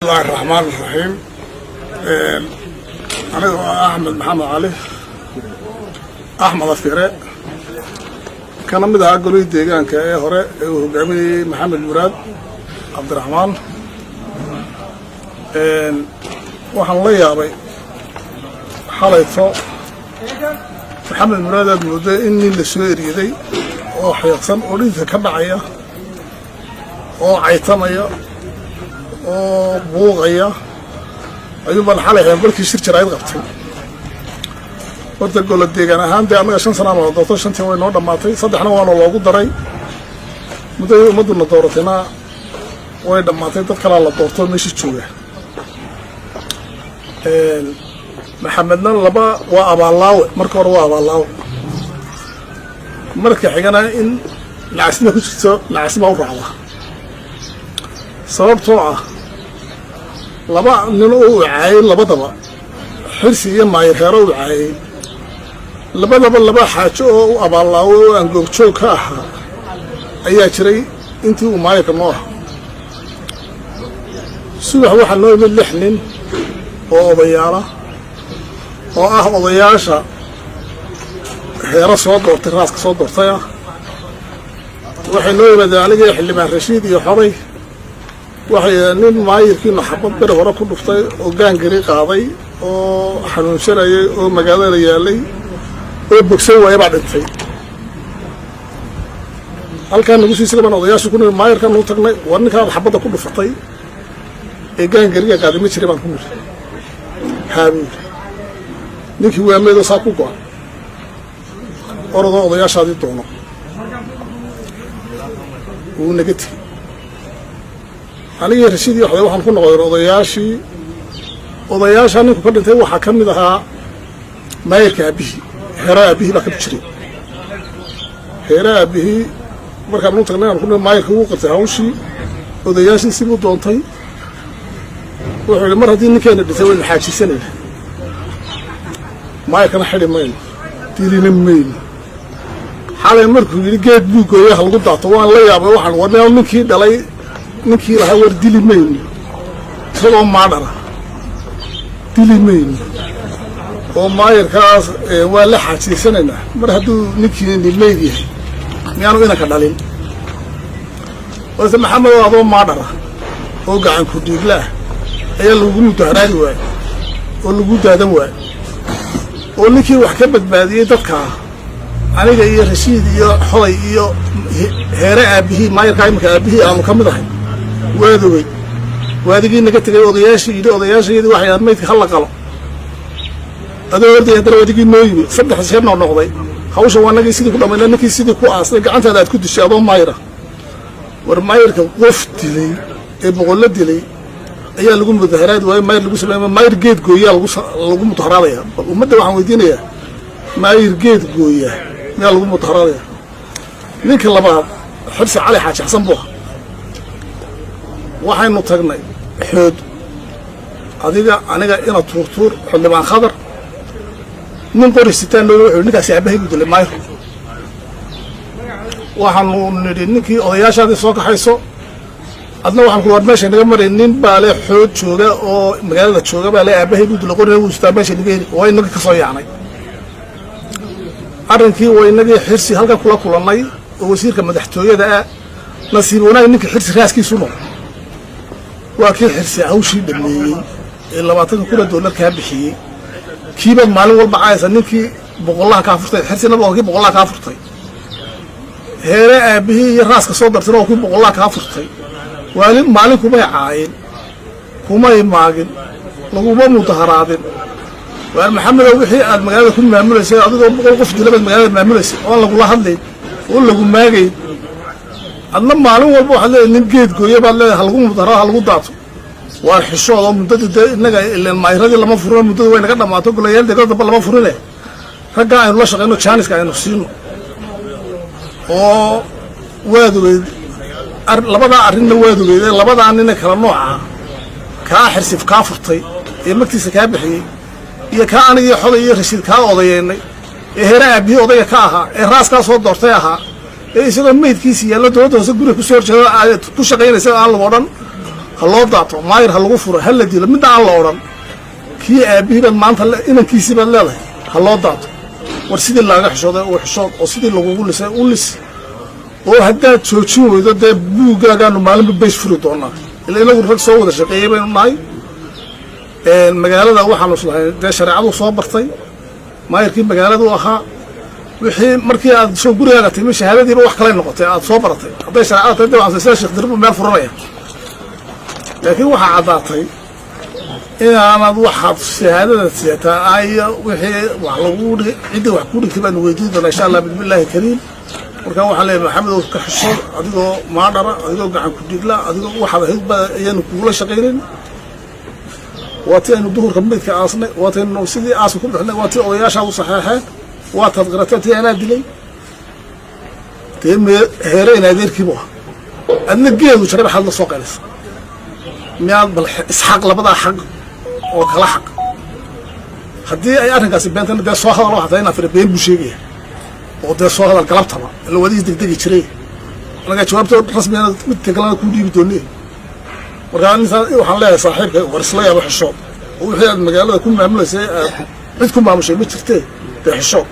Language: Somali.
الله الرحمن الرحيم. أنا أحمد محمد علي أحمد الفراء كان مدة أقولي ديجان كهراء وجابني محمد مراد عبد الرحمن وحن لي أبي حالة فوق محمد مراد المدة إني لسويري ذي وحيقصن أريد كبعية وعيتمية وبوغية أيوة الحالة يقولك يصير جرايد غبتي ورد تقول الديجان هاندي أنا 5 سنة ما ضبطتش أنت وين نور دمعتي صدقنا وأنا الله قدري مدة دورتنا وين دمعتي تذكر على دورتو مش تشويه محمدنا لبا وأبا الله مركور وأبا الله مركي حقنا إن نعسنا كشتو نعسنا ورعلا سبب طوعة لبا نلو عايل لبا دبا حرسي ما يخيرو عايل لبا حاجو أبا الله وأنقوك شو كاها أي أشري أنتي وما يكنوه سوح واحد نوع من اللحن وضيارة وضياشة هيرا صوت دورتي راسك صوت دورتي waxay noo yimaadeen aniga xildhibaan Rashiid iyo Xoray waxay nin maayirkiina xabad bir hore ku dhuftay oo gaangari qaaday oo xanuunsanayay oo magaalada yaalay oo bogsay way baa dhintay halkaan nagu sii silaban odayaashu ku maayirkan uu tagnay war ninkaan xabada ku dhuftay ee gaangariga qaaday ma jiray baan ku niri haabi ninkii waa meedo saa ku go'an orodoo odayaashaadii doono ونجتي عليه رشيد يحضر واحد كنا غير وضياش أنا كنت أنت وحكم ذا ما يكابه هراء به لك بشري هراء به مركب نوت كنا كنا ما يكوه قتهاوشي وضياش نسيبه دونتي والمرة دي كانت بتسوي الحاجة سنة ما يكنا حد مين تيري مين حالي مركو جيد بوكو ياخل قطع طوان لا يابا waxaan wadnaa ninkii dhalay ninkii laha war dili meeyni soo maadara dili meeyni oo maayirkaas waa la xajiisanayna mar haduu ninkii nimeey yahay miyaanu ina ka dhalin wasa maxamed waa maadara oo gacan ku dhiiglaa ayaa lagu mutaharaadi waay oo lagu daadan waay oo ninkii wax ka badbaadiyay dadka aniga iyo Rashiid iyo Xoray iyo heere aabihi maayirka imka aabihi aanu kamid ahay waadigii naga tagay odayaashii waxay meedka hal qalo adoo orday hadana waadigii nooyimi 3 sano noqday hawsha waanagii sidii ku dhameeyay ninkii sidii ku aasay gacantaada aad ku dishay adoo maayira war maayirka qof dilay ee boqol dilay ayaa lagu mudaharaad waay maayir lagu sameeyay maayir geed gooyaa lagu mudaharaadaya ummadda waxaan weydiinayaa maayir geed gooyaa يا لو متهراديا نينك لباد حرس علي حاج حسن بوها waxaynu tagnay xood aniga ina tuurtuur xildhibaan khadar nin qorisitaan loo wuxuu ninkaas aabahay u dilay maayo waxaanu nidhi ninkii odayaashaadii soo kaxayso adna waxaan ku war meesha naga maray nin baa le xood jooga oo magaalada jooga baa le aabahay u dilay qorina uu istaa meesha naga heli way naga ka soo yaacnay arrinkii waynagii xirsi halka kula kulanay oo wasiirka madaxtooyada nasiib wanaag ninka xirsi raaskiisu noqday waa kii xirsi hawshii dhameeyay ee 20 dollar ka bixiyay kiiba maalin walba caaysa ninkii boqolaha ka furtay xirsina boqolkii boqolaha ka furtay heere aabihi iyo raaska soo dartay oo kii boqolaha ka furtay maalin kuma caayeen kuma imaagin laguma mudaharaadin وأنا محمد وحي المجال كل ما عمله شيء أعطيه بقول قف جلبة المجال ما عمله شيء والله والله هذي والله قم ما جيد أنا معلوم والله هذا نجيد كويه بالله هالقوم بتراه هالقوم ضعته والحشوة مدة إنك اللي المعيرات اللي ما فرنا مدة وين قدنا ما تقول يا يلدي قدنا بالله ما فرنا رجع الله شغله شانس كأنه نفسينه أو وادو لبضع عرنا وادو لبضع عننا كلام نوع كاحرس في كافرتي يمكتس كابحي iyo ka aniga Xoray iyo Rashiid ka odayeynay ee heeraa bi odayga ka ahaa ee raaska soo doortay ahaa ee isagoo meedkiisa yaala dooda hoose guriga ku soo horjeeda ku shaqeynaysa aan la wadan هالله دعته ما ير هالله فره هلا دي لمن دع الله ورم كي أبيه ما أنت إن كيسي بالله هالله دعته ورسيد الله حشود وحشود وسيد الله يقول لسه يقول لسه وهذا تشوفوا إذا ده بوجا كانوا معلم بيش فرودونا اللي نقول رك صوّد الشقية بين الناي المجال ده واحد نصله ده شرعه وصابرتي ما يركب مجال ده واحد وحين مركي شو قولي هذا تمشي شهادة دي بروح كلام نقطة صابرتي ده شرعه تدي وعن سلسلة شيخ درب ما فرنايا لكن واحد عضاتي إذا أنا واحد شهادة تسيتها أي وحين وعلى عندي وحكوني كذا نوجد إن شاء الله بسم الله الكريم marka waxa leeyahay maxamed ka xishood adigoo maadara adigoo gacan ku dhigla adigoo waxa hidba ayaan kula shaqeynay waatan duhur kamidka aasnay waatan sidii aas ku bixnay waatan odayaasha u saxeexay waatan qaratay ana dilay teem heereen adeerkiibo adna geedu sharab xal la soo qalis miyaad bal isxaq labada xaq oo kala xaq hadii ay arrinkaasi beentan da soo hadal waxa ayna firbeen bu sheegay وده صار الكلام طبعا اللي هو دي دقيقة شري أنا جوابته رسمي أنا متكلم كودي بدوني وكان إنسان وحلا صاحبك ورسليه بحشود وهي المجال ده كل ما عمله شيء عندكم ما مش بتفتي بحشود